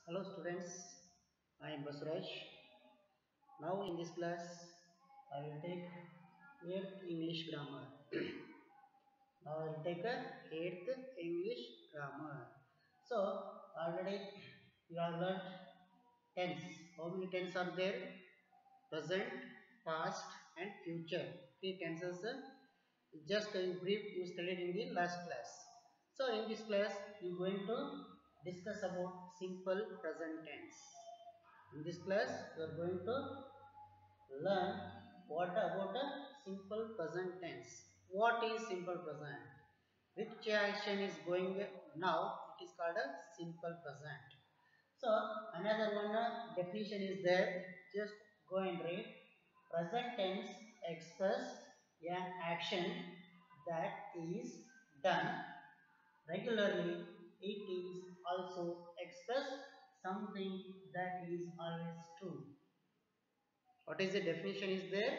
Hello students, I am Basraj. Now in this class I will take 8th English grammar. Now I will take a 8th English grammar. So already you have learnt tense. How many tense are there? Present, past and future. Three tenses just in brief you studied in the last class. So in this class we are going to discuss about simple present tense. In this class, we are going to learn what about a simple present tense. What is simple present? Which action is going now? It is called a simple present. So another one definition is there. Just go and read. Present tense express an action that is done regularly. It is also express something that is always true. What is the definition is there?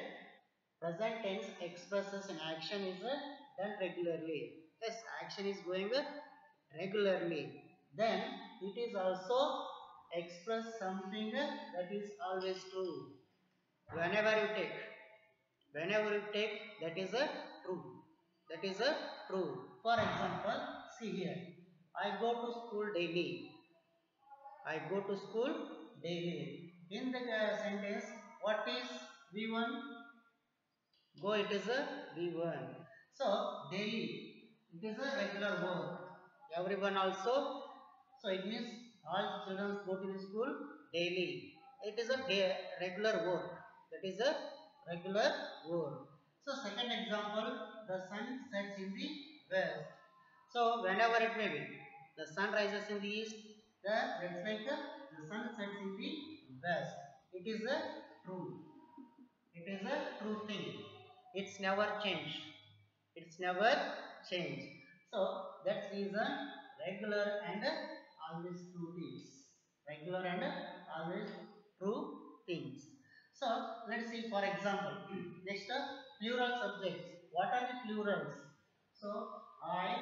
Present tense expresses an action is done regularly. Yes, action is going regularly. Then it is also express something that is always true. Whenever you take, that is a true. That is a true. For example, see here. I go to school daily. I go to school daily. In the sentence, what is V1? Go, it is a V1. So, daily, it is a regular work. Everyone also, so it means all children go to the school daily. It is a regular work. That is a regular work. So, second example, the sun sets in the west. So, whenever it may be, the sun rises in the east, that's like the sun sets in the west. It is a true. It is a true thing. It's never changed. It's never changed. So that's reason regular and always true things. Regular and always true things. So let's see for example. Next plural subjects. What are the plurals? So I,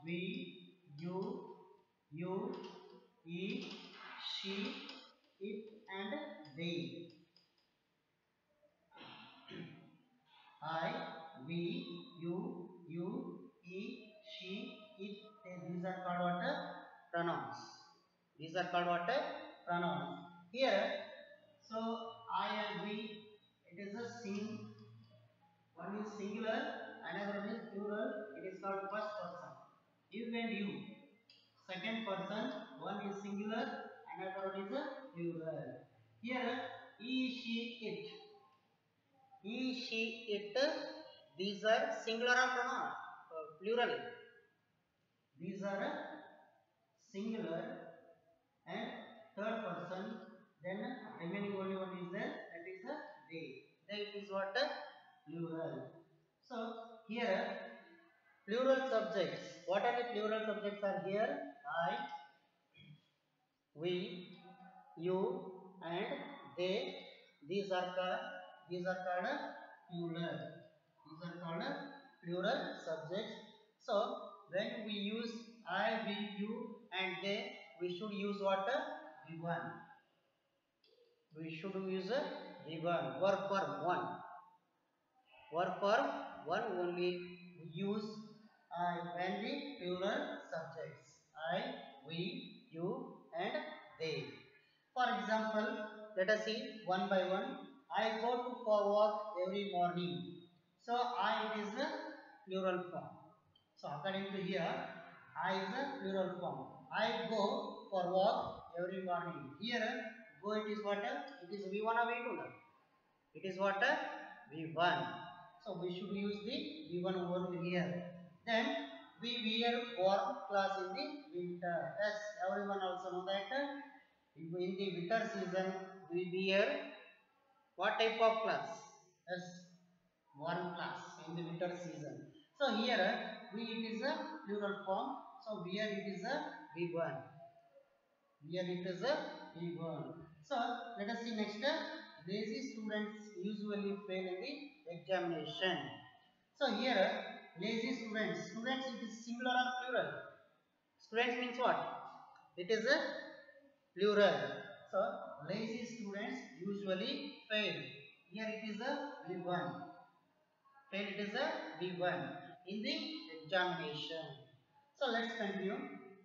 we, you, he, she, it and they. I, we, he, she, it. These are called what? Pronouns. These are called what? Pronouns. Here, so I and we, it is a one is singular, another one is plural. It is called first person. You and you. Second person, one is singular, another one is a plural. Here, he, she, it. He, she, it, these are singular or pronoun, plural. These are singular and third person. Then remaining only one is there. That is a they. They is what plural. So here plural subjects. What are the plural subjects are here? I, we, you, and they. These are called plural. These are called plural subjects. So when we use I, we, you, and they, we should use what? V1. We should use V1. Verb form one. Verb form one only. We use I when the plural subjects. I, we, you, and they. For example, let us see one by one. I go to for walk every morning. So I is a plural form. So according to here, I is a plural form. I go for walk every morning. Here, go it is what? It is V1 or V2. It is what? V1. So we should use the V1 over here. Then we wear warm clothes in the winter. Yes, everyone also know that in the winter season we wear what type of clothes? Yes, warm clothes in the winter season. So here we it is a plural form. So here it is a V1. Here it is a V1. So let us see next. Lazy students usually fail in the examination. So here lazy students. Students it is singular or plural. Students means what? It is a plural. So lazy students usually fail. Here it is a V1. Fail, it is a V1 in the examination. So let's continue.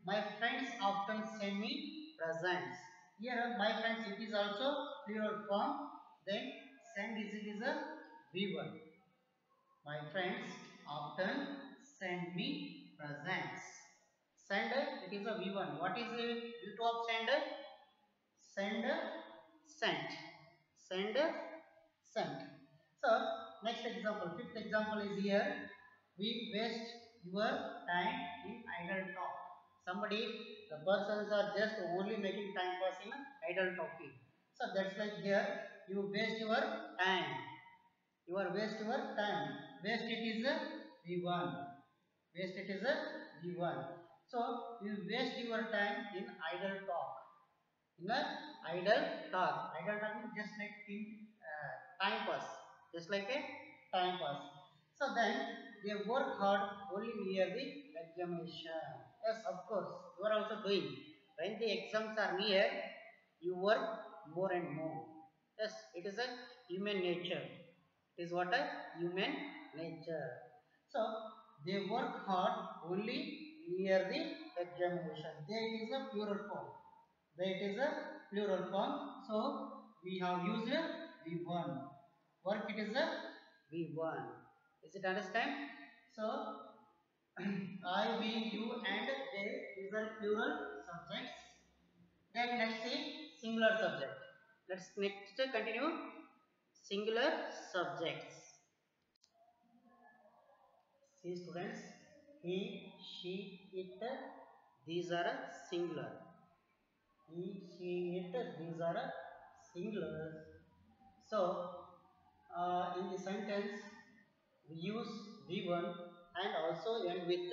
My friends often send me presents. Here my friends, it is also plural form. Then send is, it is a V1. My friends often send me presents. Send, it is a V1. What is the V2 of send? Send, sent. Send, sent. So next example, fifth example is here. We waste your time in idle talk. Somebody, the persons are just only making time pass in idle talking. So that's like here, you waste your time. You are waste your time. Waste, it is a V1. Waste, it is a V1. So you waste your time in idle talk. In a idle talk. Idle talk means just like time pass. Just like a time pass. So then they work hard only near the examination. Yes, of course, you are also doing. When the exams are near, you work more and more. Yes, it is a human nature. It is what a human nature. So they work hard only near the examination. There is a plural form. There it is a plural form. So we have used V1. Work, it is a V1. Is it understand? So I, we, you and they, these are plural subjects. Then let's see singular subject. Let's next continue singular subjects. See students, he, she, it, these are singular. He, she, it, these are singulars. So in the sentence we use V1 and also end with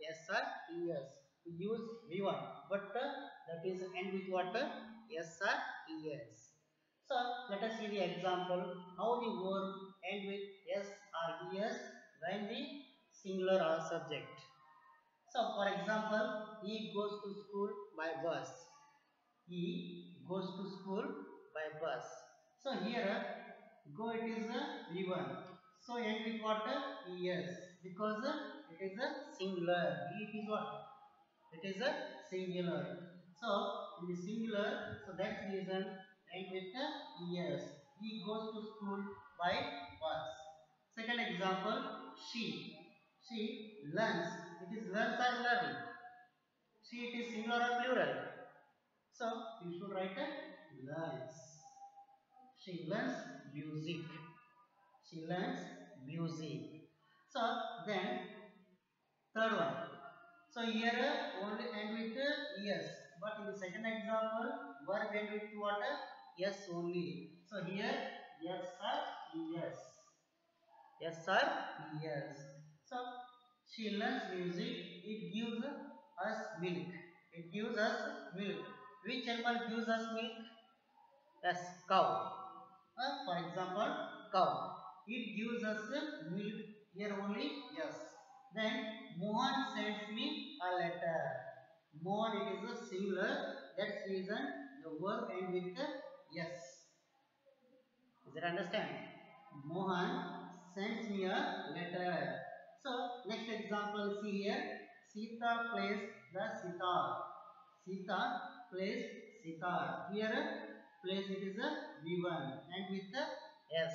S or ES. We use V1, but that is end with what? S or ES. So let us see the example how the word end with S or ES when the singular or subject. So for example, he goes to school by bus. He goes to school by bus. So here go, it is a V1. So end with what? ES, because it is a singular. He, it is what? It is a singular. So in the singular, so that's reason end with ES. He goes to school by bus. Second example, she. She learns. It is learns or learn. She, it is singular or plural. So you should write learns. She learns music. She learns music. So then third one. So here only end with yes. But in the second example, verb end with what? Yes only. So here yes or yes. Yes or yes. So she learns music. It gives us milk. It gives us milk. Which animal gives us milk? Yes, cow. For example, cow. It gives us milk. Here only yes. Then Mohan sends me a letter. Mohan, it is a singular. That's reason the verb end with yes. Is it understand? Mohan sends me a letter. So next example, see here. Sita plays the sitar. Sita plays sitar. Here plays, it is a V1 and with the S.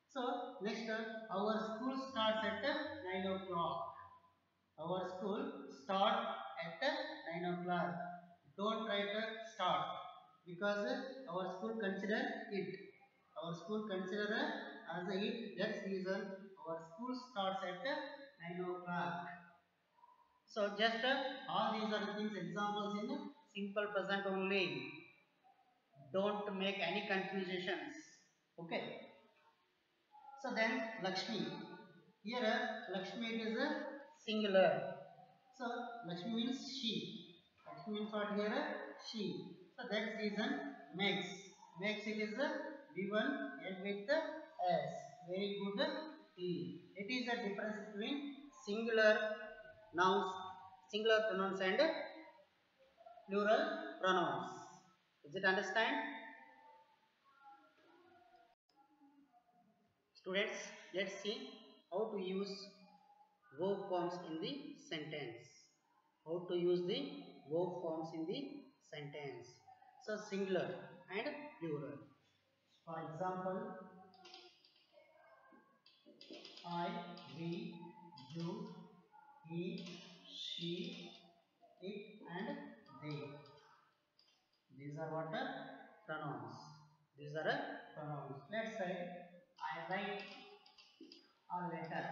So next our school starts at 9 o'clock. Our school start at 9 o'clock. Don't write start because our school consider it. Our school consider as a it. That's reason our school starts at 9 o'clock. So just all these are things examples in simple present only. Don't make any confusions. Okay. So then Lakshmi. Here Lakshmi, it is a singular. So Lakshmi means she. Lakshmi means what here? She. So that's reason makes. Makes, it is a V1 and with the S. Very good T. It is a difference between singular nouns, singular pronouns and plural pronouns. Is it understand? Students, let's see how to use verb forms in the sentence. How to use the verb forms in the sentence. So singular and plural. For example, I, we, you, he, she, it and they. These are what pronouns. These are pronouns. Let's say I write a letter.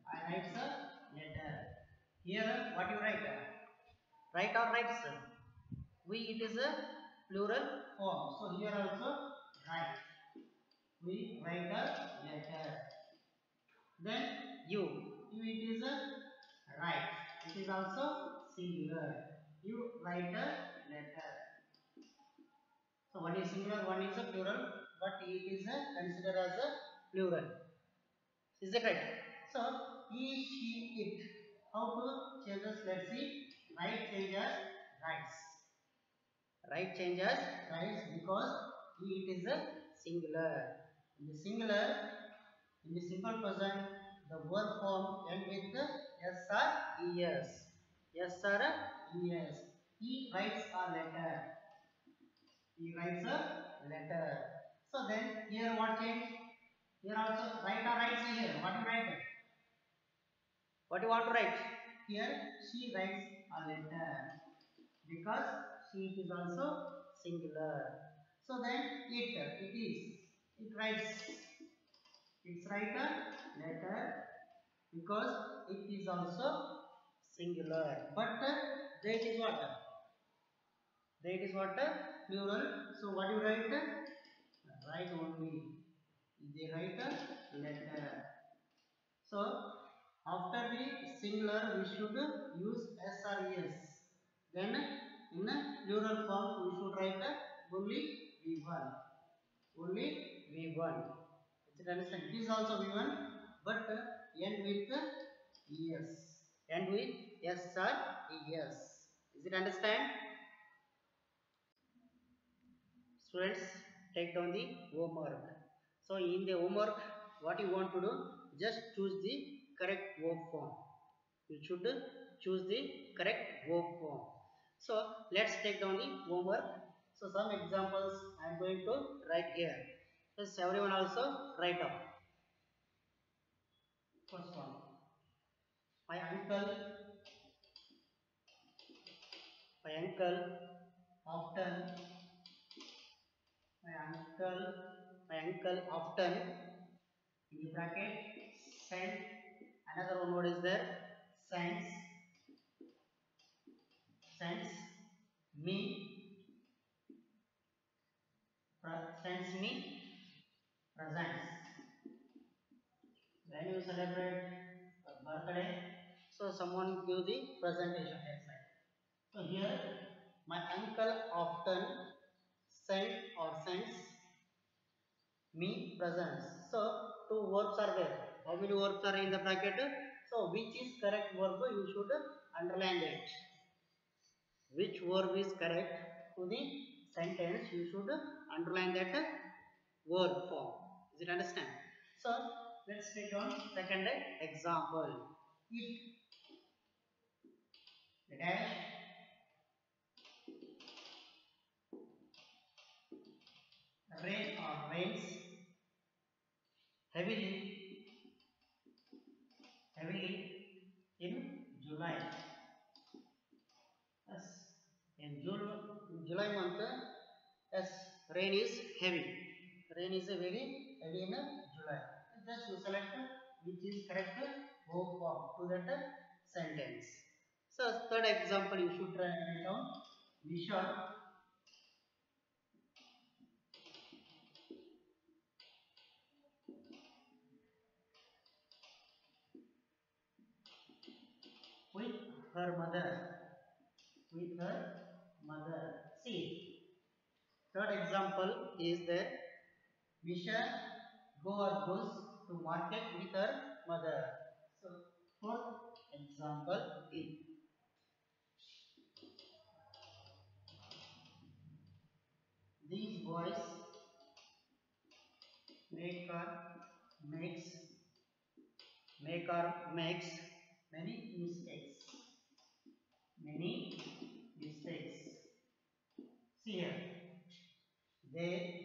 I write a letter. Here what you write? Write or writes? We, it is a plural form. So here also write. We write a letter. Then you it is a write. It is also singular. You write a letter. So one is singular, one is a plural, but it is considered as a plural. Is that right? So he, she, it. How to change this? Let's see. Right changes rights. Right changes rights because it is a singular. In the singular, in the simple present, the verb form end with s or es. Yes or es. He writes a letter. He writes a letter. So then here what change? Here also write or writes here. What you write? What you want to write? Here she writes a letter because she is also singular. So then it writes it's write a letter because it is also singular. But that is what? That is what plural. So what you write? Write only. They write a letter. So after the singular we should use s or es. Then in a plural form we should write only v1. Only v1. Is it understand? It is also v1 but end with es. End with s or es. Is it understand? Students, take down the homework. So in the homework, what you want to do? Just choose the correct verb form. You should choose the correct verb form. So let's take down the homework. So some examples I am going to write here. Yes, everyone also write up. First one. My uncle often my uncle often in the bracket send. Another one word is there, sends me presents. When you celebrate a birthday, so someone give the presentation outside. So here my uncle often sends me presents. So two verbs are there. How many verbs are in the bracket? So which is correct verb? You should underline that. Which verb is correct to the sentence? You should underline that verb form. Is it understand? So let's take on second example. If the dash rains heavily in July. Yes. In July month, yes, rain is heavy. Rain is very heavy in July. Just you select which is correct verb form to that sentence. So third example you should write down. Vishal with her mother. With her mother. See. Third example is that Visha goes to market with her mother. So fourth example is. boys make or makes makes many mistakes. Many mistakes. See here,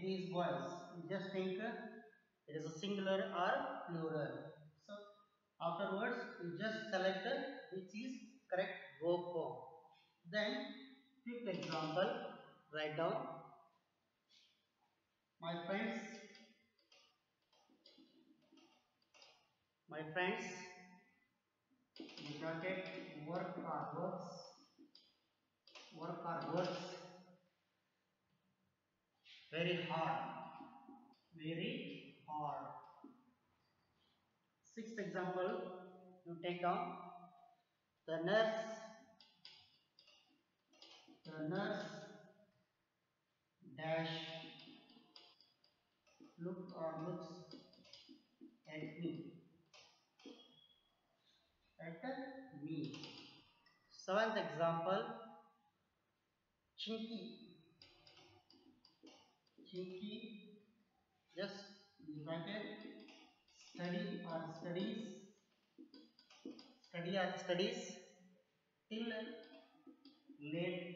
these boys. You just think it is a singular or plural. So afterwards, you just select which is correct verb form. Then fifth example, write down. My friends, my friends, in bracket work or works very hard, very hard. Sixth example, you take down. The nurse dash looks at me. Seventh example, Chinky, Chinky, just bracket study or studies till late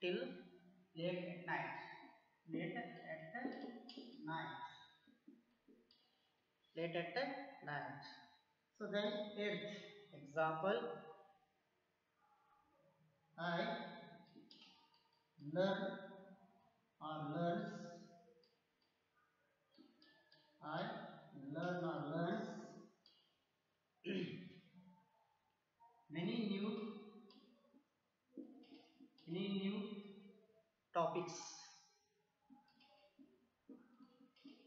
till late at night. Late at night. Late at night. So then eighth example, I learn or learns. I learn or learns many new topics.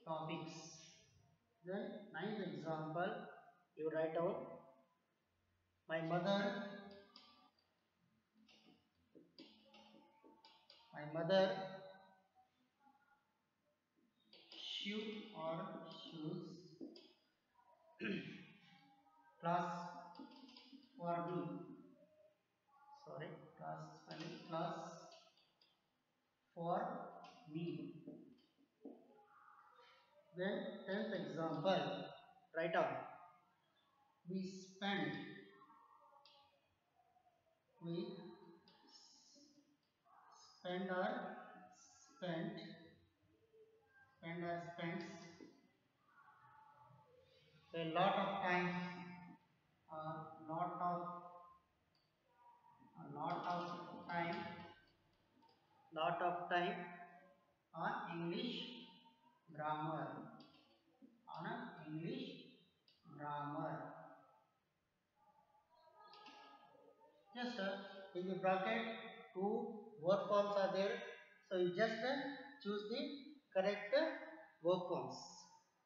Topics. Then ninth example, you write down. My mother shoes class for me. Sorry, class for me. Then tenth example, write down. We spend we spend or spent spend or spends a lot of time a lot of time on grammar English grammar. Just in the bracket, two word forms are there. So you just choose the correct word forms.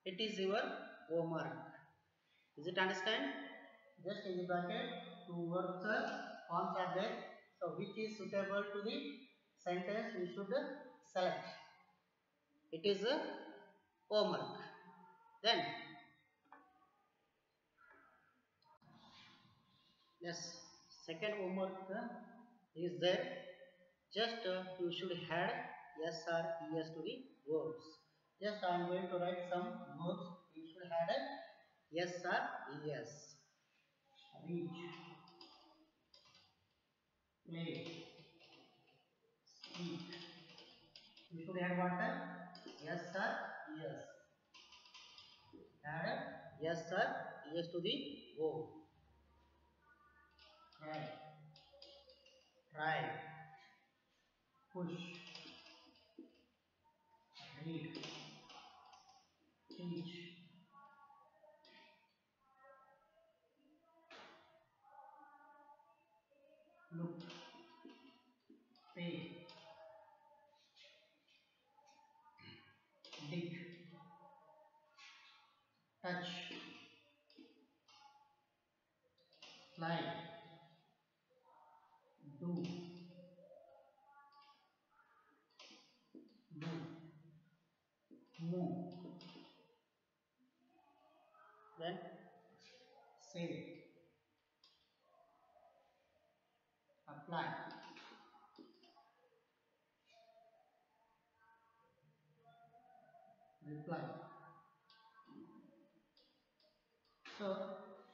It is your homework. Is it understand? Just in the bracket, two words forms are there. So which is suitable to the sentence you should select. It is a homework. Then yes, second homework is there. Just you should add yes or yes to the verbs. Just I am going to write some verbs. You should add yes or yes. Reach, play, speak. You should add what? Yes or yes. Add yes or yes to the verb. Try, try, push, read, teach, look, pay, dig, touch, slide, do, move, then say, apply, reply. So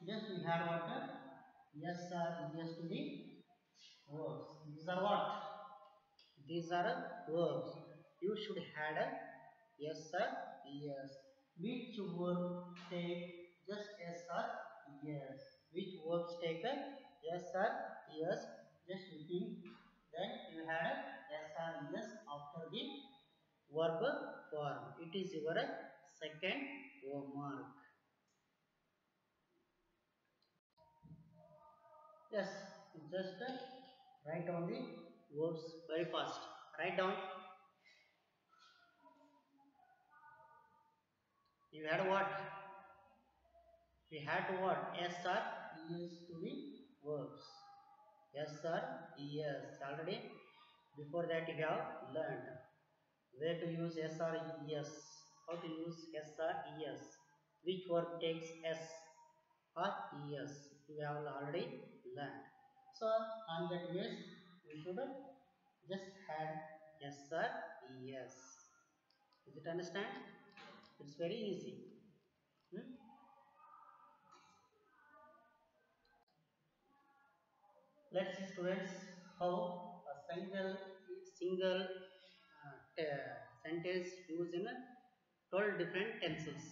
just we had what? Yes sir, yes to the verbs. These are what? These are verbs. You should had a yes sir, yes. Which verb take just yes sir, yes? Which verbs take a yes sir, yes? Just repeat. Then you had a yes sir, yes after the verb form. It is your second homework. Yes, just write down the verbs very fast. Write down. You had what? We had to what? Yes sir, yes to the verbs. Yes sir, yes. Already before that you have learned where to use yes or yes. How to use yes or yes. Which verb takes s or yes. You have already learned. So on that base we should just have yes sir, yes. Is it understand? It's very easy. Hmm? Let's see students how a single sentence used in 12 different tenses.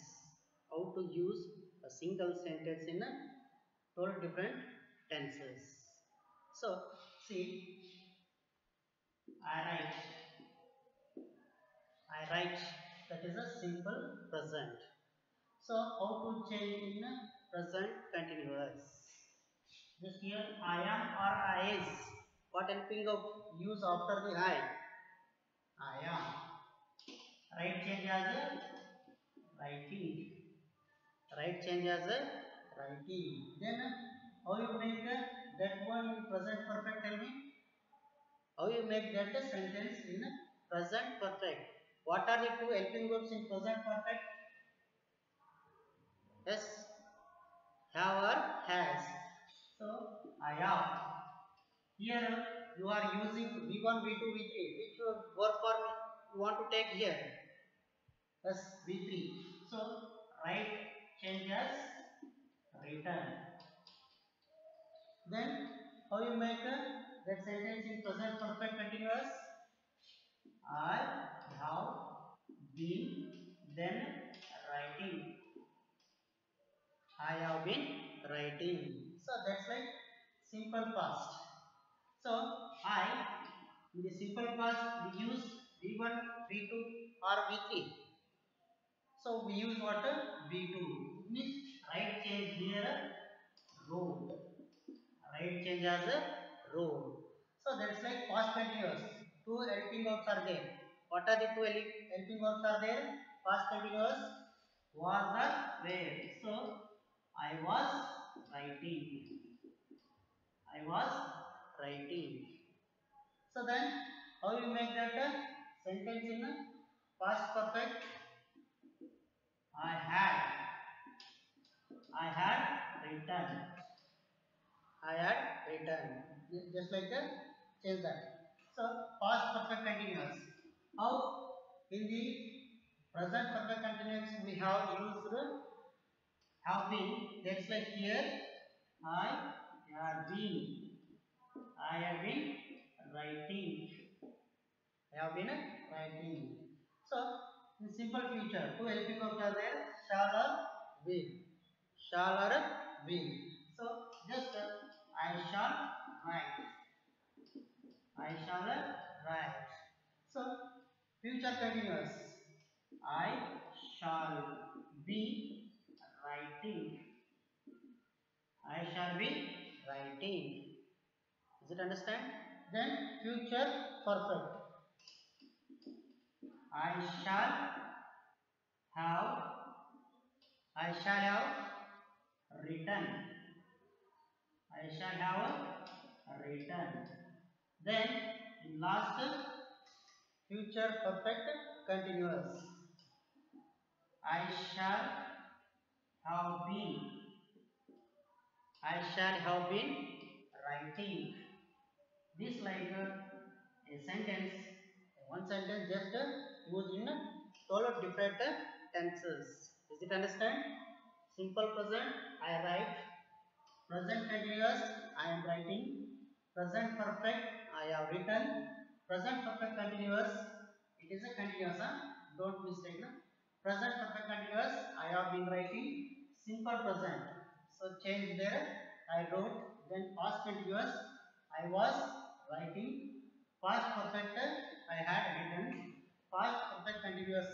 How to use a single sentence in 12 different tenses. So see, I write, I write. That is a simple present. So how to change in present continuous? Just here I am or I is. What helping of use after the I? I am. Right change as a writing. Right change as a writing. Then how you make that one in present perfect? Tell me. How you make that sentence in present perfect? What are the two helping verbs in present perfect? Yes, have or has. So I am. Here you are using V1, V2, V3. Which verb form you want to take here? Yes, V3. So write change as written. Then how you make that sentence in present perfect continuous? I have been then writing. I have been writing. So that's like simple past. So I in the simple past we use V1, V2 or V3. So we use what? V2. It means right change here road. Right change as a road. So that's like past continuous. Two helping verbs are there. What are the two helping verbs are there? Past continuous was or were. So I was writing. I was writing. So then how you make that sentence in past perfect? I had. I had written. I had written. Just like that, change that. So past perfect continuous. How in the present perfect continuous we have used have been. That's like here I have been. I have been writing. I have been writing. So in simple future, two helping verbs are there. Shall or will. Shall or will. So just I shall write. I shall write. So future continuous. I shall be writing. I shall be writing. Is it understand? Then future perfect. I shall have. I shall have written. I shall have written. Then in last future perfect continuous. I shall have been. I shall have been writing. This like a sentence. One sentence just used in 12 different tenses. Is it understand? Simple present, I write. Present continuous, I am writing. Present perfect, I have written. Present perfect continuous, it is a continuous, huh? Don't mistake. No? Present perfect continuous, I have been writing. Simple present, so change there, I wrote. Then past continuous, I was writing. Past perfect, I had written. Past perfect continuous,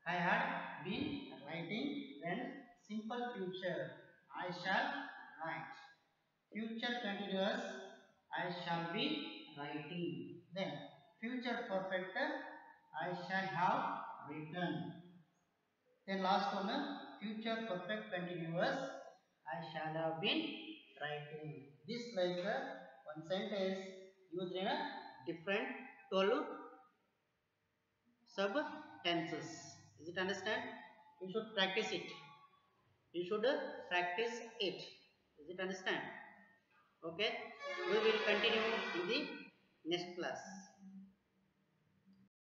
I had been writing. Then simple future, I shall write. Future continuous, I shall be writing. Then future perfect, I shall have written. Then last one, future perfect continuous, I shall have been writing. This like one sentence used in a different 12 sub tenses. Is it understand? You should practice it. You should practice it. Is it understand? Okay. We will continue in the next class.